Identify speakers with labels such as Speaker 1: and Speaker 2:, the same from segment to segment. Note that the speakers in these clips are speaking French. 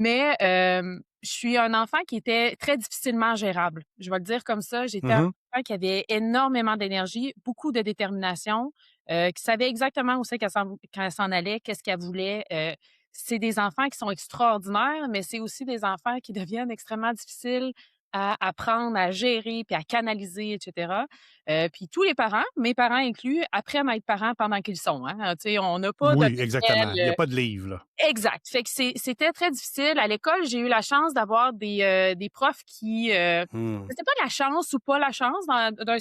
Speaker 1: Mais je suis un enfant qui était très difficilement gérable. Je vais le dire comme ça. J'étais un
Speaker 2: Mmh.
Speaker 1: enfant qui avait énormément d'énergie, beaucoup de détermination, qui savait exactement où c'est qu'elle s'en allait, qu'est-ce qu'elle voulait. C'est des enfants qui sont extraordinaires, mais c'est aussi des enfants qui deviennent extrêmement difficiles à apprendre, à gérer, puis à canaliser, et cetera. Puis tous les parents, mes parents inclus, apprennent à être parents pendant qu'ils sont, hein. Tu sais, on n'a pas de
Speaker 2: Oui, exactement. Il y a pas de livre, là.
Speaker 1: exact. Fait que c'était très difficile. À l'école, j'ai eu la chance d'avoir des profs qui,
Speaker 2: Mmh.
Speaker 1: je sais pas la chance ou pas la chance d'un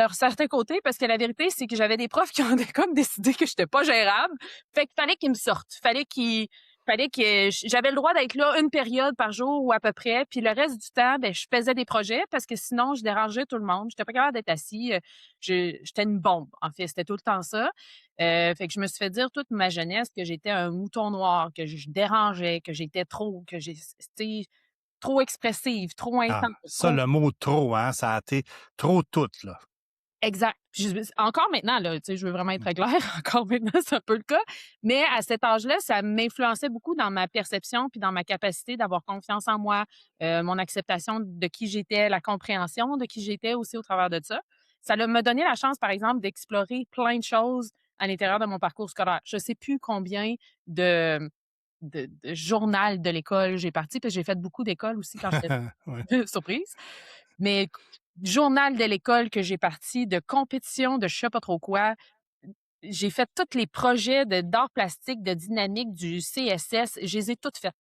Speaker 1: certain côté, parce que la vérité, c'est que j'avais des profs qui ont comme décidé que j'étais pas gérable. Fait qu'il fallait qu'ils me sortent. Fallait que j'avais le droit d'être là une période par jour ou à peu près, puis le reste du temps, ben je faisais des projets parce que sinon je dérangeais tout le monde. J'étais pas capable d'être assis. J'étais une bombe. En fait, c'était tout le temps ça. Fait que je me suis fait dire toute ma jeunesse que j'étais un mouton noir, que je dérangeais, que j'étais trop, que tu sais, trop expressive, trop
Speaker 2: Ah,
Speaker 1: intense,
Speaker 2: ça,
Speaker 1: trop
Speaker 2: le mot «trop», hein, ça a été trop tout, là.
Speaker 1: exact. Encore maintenant, là, tu sais, je veux vraiment être claire, encore maintenant, c'est un peu le cas. Mais à cet âge-là, ça m'influençait beaucoup dans ma perception puis dans ma capacité d'avoir confiance en moi, mon acceptation de qui j'étais, la compréhension de qui j'étais aussi au travers de ça. Me donné la chance, par exemple, d'explorer plein de choses à l'intérieur de mon parcours scolaire. Je sais plus combien de de journal de l'école j'ai parti, parce que j'ai fait beaucoup d'écoles aussi quand j'étais
Speaker 2: Ouais.
Speaker 1: surprise. Mais journal de l'école que j'ai parti, de compétition, de je sais pas trop quoi. J'ai fait tous les projets d'art plastique, de dynamique, du CSS, je les ai toutes faites.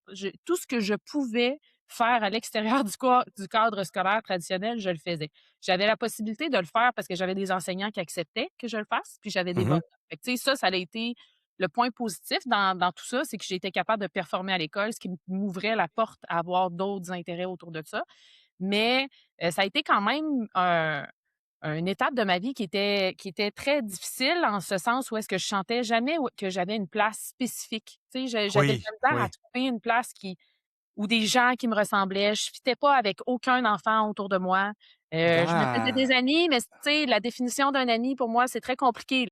Speaker 1: Tout ce que je pouvais faire à l'extérieur du cadre scolaire traditionnel, je le faisais. J'avais la possibilité de le faire parce que j'avais des enseignants qui acceptaient que je le fasse, puis j'avais des bonnes
Speaker 2: Mmh.
Speaker 1: notes. Fait que, tu sais, ça a été le point positif dans tout ça, c'est que j'ai été capable de performer à l'école, ce qui m'ouvrait la porte à avoir d'autres intérêts autour de ça. Mais ça a été quand même une étape de ma vie qui était très difficile, en ce sens où est-ce que je sentais jamais que j'avais une place spécifique. Tu sais, j'avais de
Speaker 2: Oui,
Speaker 1: la misère à
Speaker 2: oui.
Speaker 1: trouver une place ou des gens qui me ressemblaient. Je fitais pas avec aucun enfant autour de moi. Je me faisais
Speaker 2: Ah!
Speaker 1: des amis, mais tu sais, la définition d'un ami pour moi, c'est très compliqué.